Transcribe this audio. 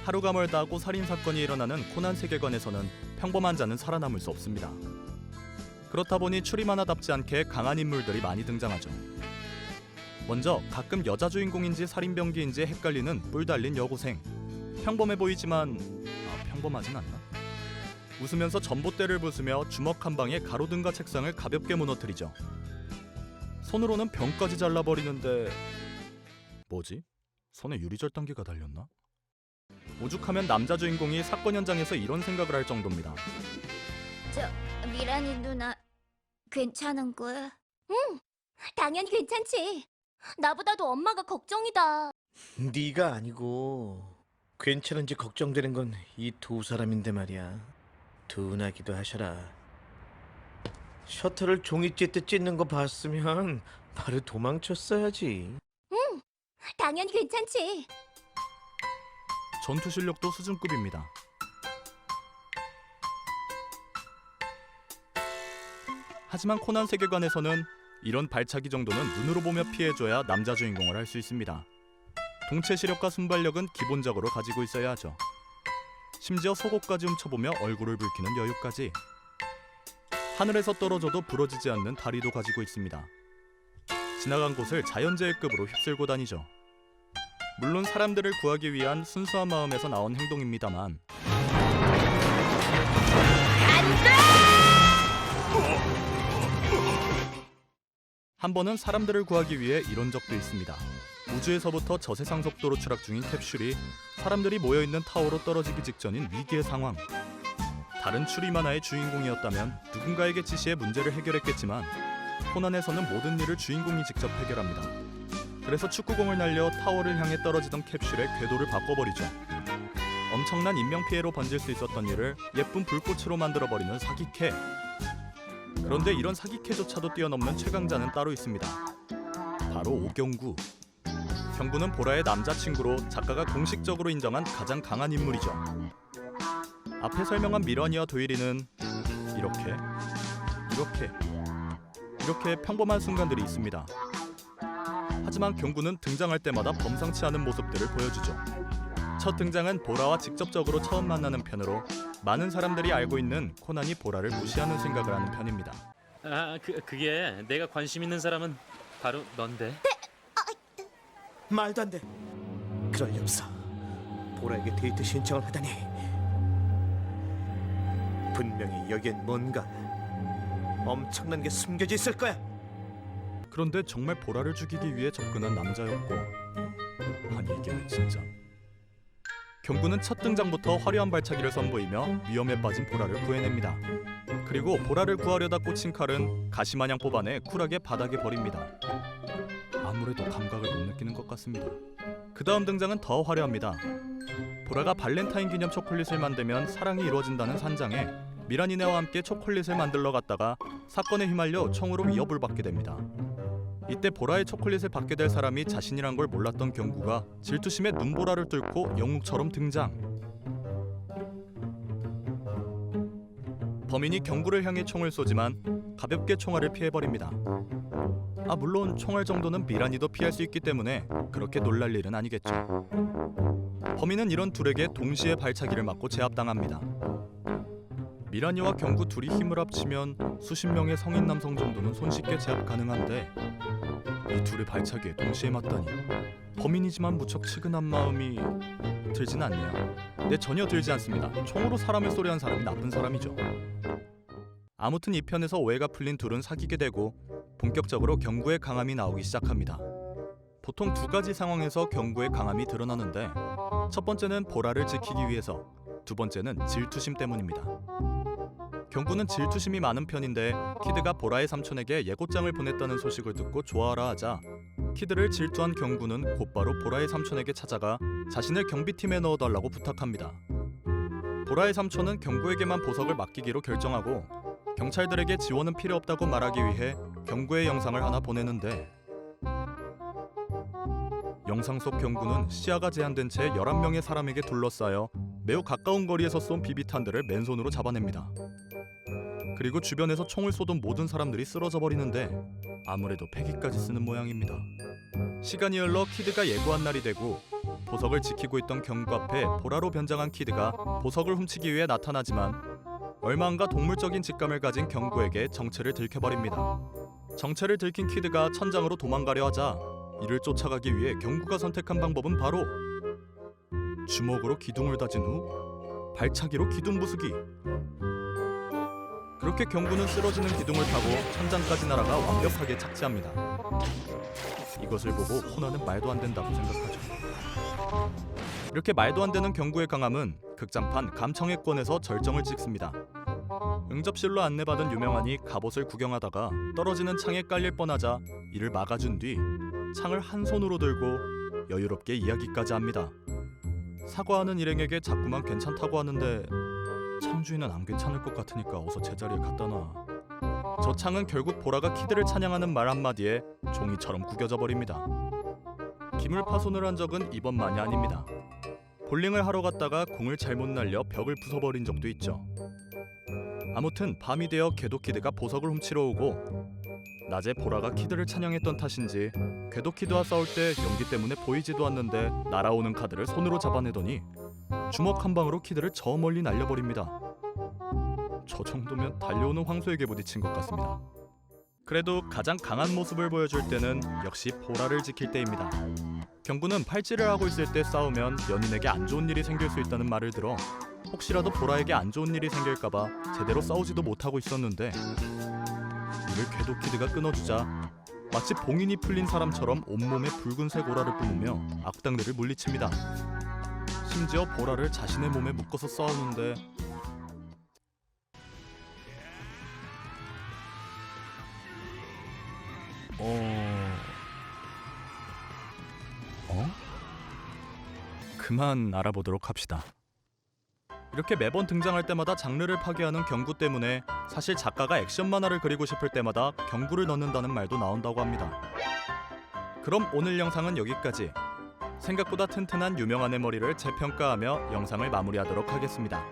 하루가 멀다 하고 살인사건이 일어나는 코난 세계관에서는 평범한 자는 살아남을 수 없습니다. 그렇다 보니 추리 만화답지 않게 강한 인물들이 많이 등장하죠. 먼저 가끔 여자 주인공인지 살인병기인지 헷갈리는 뿔 달린 여고생. 평범해 보이지만 평범하진 않나? 웃으면서 전봇대를 부수며 주먹 한 방에 가로등과 책상을 가볍게 무너뜨리죠. 손으로는 병까지 잘라버리는데 뭐지? 손에 유리절단기가 달렸나? 오죽하면 남자 주인공이 사건 현장에서 이런 생각을 할 정도입니다. 미란이 누나 괜찮은 거야? 응, 당연히 괜찮지. 나보다도 엄마가 걱정이다. 네가 아니고 괜찮은지 걱정되는 건 이 두 사람인데 말이야. 둔하기도 하셔라. 셔터를 종이 찢듯 찢는 거 봤으면 바로 도망쳤어야지. 응, 당연히 괜찮지. 전투 실력도 수준급입니다. 하지만 코난 세계관에서는 이런 발차기 정도는 눈으로 보며 피해줘야 남자 주인공을 할 수 있습니다. 동체 시력과 순발력은 기본적으로 가지고 있어야 하죠. 심지어 속옷까지 훔쳐보며 얼굴을 붉히는 여유까지. 하늘에서 떨어져도 부러지지 않는 다리도 가지고 있습니다. 지나간 곳을 자연재해급으로 휩쓸고 다니죠. 물론 사람들을 구하기 위한 순수한 마음에서 나온 행동입니다만 한 번은 사람들을 구하기 위해 이런 적도 있습니다. 우주에서부터 저세상 속도로 추락 중인 캡슐이 사람들이 모여있는 타워로 떨어지기 직전인 위기의 상황. 다른 추리 만화의 주인공이었다면 누군가에게 지시해 문제를 해결했겠지만 코난에서는 모든 일을 주인공이 직접 해결합니다. 그래서 축구공을 날려 타워를 향해 떨어지던 캡슐의 궤도를 바꿔버리죠. 엄청난 인명피해로 번질 수 있었던 일을 예쁜 불꽃으로 만들어버리는 사기캐. 그런데 이런 사기캐조차도 뛰어넘는 최강자는 따로 있습니다. 바로 오경구. 경구는 보라의 남자친구로 작가가 공식적으로 인정한 가장 강한 인물이죠. 앞에 설명한 미러니와 도일이는 이렇게 평범한 순간들이 있습니다. 하지만 경구는 등장할 때마다 범상치 않은 모습들을 보여주죠. 첫 등장은 보라와 직접적으로 처음 만나는 편으로 많은 사람들이 알고 있는 코난이 보라를 무시하는 생각을 하는 편입니다. 그게 내가 관심 있는 사람은 바로 넌데. 말도 안 돼. 그럴 리 없어. 보라에게 데이트 신청을 하다니. 분명히 여기엔 뭔가 엄청난 게 숨겨져 있을 거야. 그런데 정말 보라를 죽이기 위해 접근한 남자였고, 아니 이게 진짜. 경구는 첫 등장부터 화려한 발차기를 선보이며 위험에 빠진 보라를 구해냅니다. 그리고 보라를 구하려다 꽂힌 칼은 가시마냥 뽑아내 쿨하게 바닥에 버립니다. 아무래도 감각을 못 느끼는 것 같습니다. 그 다음 등장은 더 화려합니다. 보라가 발렌타인 기념 초콜릿을 만들면 사랑이 이루어진다는 산장에 미라니네와 함께 초콜릿을 만들러 갔다가 사건에 휘말려 총으로 위협을 받게 됩니다. 이때 보라의 초콜릿을 받게 될 사람이 자신이란 걸 몰랐던 경구가 질투심에 눈보라를 뚫고 영웅처럼 등장. 범인이 경구를 향해 총을 쏘지만 가볍게 총알을 피해버립니다. 물론 총알 정도는 미라니도 피할 수 있기 때문에 그렇게 놀랄 일은 아니겠죠. 범인은 이런 둘에게 동시에 발차기를 맞고 제압당합니다. 미라니와 경구 둘이 힘을 합치면 수십 명의 성인 남성 정도는 손쉽게 제압 가능한데 이 둘의 발차기에 동시에 맞다니 범인이지만 무척 측은한 마음이 들진 않네요. 네, 전혀 들지 않습니다. 총으로 사람을 쏘려한 사람이 나쁜 사람이죠. 아무튼 이 편에서 오해가 풀린 둘은 사귀게 되고 본격적으로 경구의 강함이 나오기 시작합니다. 보통 두 가지 상황에서 경구의 강함이 드러나는데 첫 번째는 보라를 지키기 위해서, 두 번째는 질투심 때문입니다. 경구는 질투심이 많은 편인데 키드가 보라의 삼촌에게 예고장을 보냈다는 소식을 듣고 좋아하라 하자 키드를 질투한 경구는 곧바로 보라의 삼촌에게 찾아가 자신을 경비팀에 넣어달라고 부탁합니다. 보라의 삼촌은 경구에게만 보석을 맡기기로 결정하고 경찰들에게 지원은 필요 없다고 말하기 위해 경구의 영상을 하나 보내는데 영상 속 경구는 시야가 제한된 채 11명의 사람에게 둘러싸여 매우 가까운 거리에서 쏜 비비탄들을 맨손으로 잡아냅니다. 그리고 주변에서 총을 쏘던 모든 사람들이 쓰러져 버리는데 아무래도 패기까지 쓰는 모양입니다. 시간이 흘러 키드가 예고한 날이 되고 보석을 지키고 있던 경구 앞에 보라로 변장한 키드가 보석을 훔치기 위해 나타나지만 얼마 안가 동물적인 직감을 가진 경구에게 정체를 들켜버립니다. 정체를 들킨 키드가 천장으로 도망가려 하자 이를 쫓아가기 위해 경구가 선택한 방법은 바로 주먹으로 기둥을 다진 후 발차기로 기둥 부수기. 그렇게 경구는 쓰러지는 기둥을 타고 천장까지 날아가 완벽하게 착지합니다. 이것을 보고 호나는 말도 안 된다고 생각하죠. 이렇게 말도 안 되는 경구의 강함은 극장판 감청의권에서 절정을 찍습니다. 응접실로 안내받은 유명한이 갑옷을 구경하다가 떨어지는 창에 깔릴 뻔하자 이를 막아준 뒤 창을 한 손으로 들고 여유롭게 이야기까지 합니다. 사과하는 일행에게 자꾸만 괜찮다고 하는데 창주인은 안 괜찮을 것 같으니까 어서 제자리에 갖다 놔. 저 창은 결국 보라가 키드를 찬양하는 말 한마디에 종이처럼 구겨져 버립니다. 기물 파손을 한 적은 이번만이 아닙니다. 볼링을 하러 갔다가 공을 잘못 날려 벽을 부숴버린 적도 있죠. 아무튼 밤이 되어 궤도키드가 보석을 훔치러 오고 낮에 보라가 키드를 찬양했던 탓인지 궤도키드와 싸울 때 연기 때문에 보이지도 않는데 날아오는 카드를 손으로 잡아내더니 주먹 한 방으로 키드를 저 멀리 날려버립니다. 저 정도면 달려오는 황소에게 부딪힌 것 같습니다. 그래도 가장 강한 모습을 보여줄 때는 역시 보라를 지킬 때입니다. 경구는 팔찌를 하고 있을 때 싸우면 연인에게 안 좋은 일이 생길 수 있다는 말을 들어 혹시라도 보라에게 안 좋은 일이 생길까봐 제대로 싸우지도 못하고 있었는데 이를 궤도키드가 끊어주자 마치 봉인이 풀린 사람처럼 온몸에 붉은색 오라를 뿜으며 악당들을 물리칩니다. 심지어 보라를 자신의 몸에 묶어서 싸우는데 그만 알아보도록 합시다. 이렇게 매번 등장할 때마다 장르를 파괴하는 경구 때문에 사실 작가가 액션 만화를 그리고 싶을 때마다 경구를 넣는다는 말도 나온다고 합니다. 그럼 오늘 영상은 여기까지. 생각보다 튼튼한 유명한의 머리를 재평가하며 영상을 마무리하도록 하겠습니다.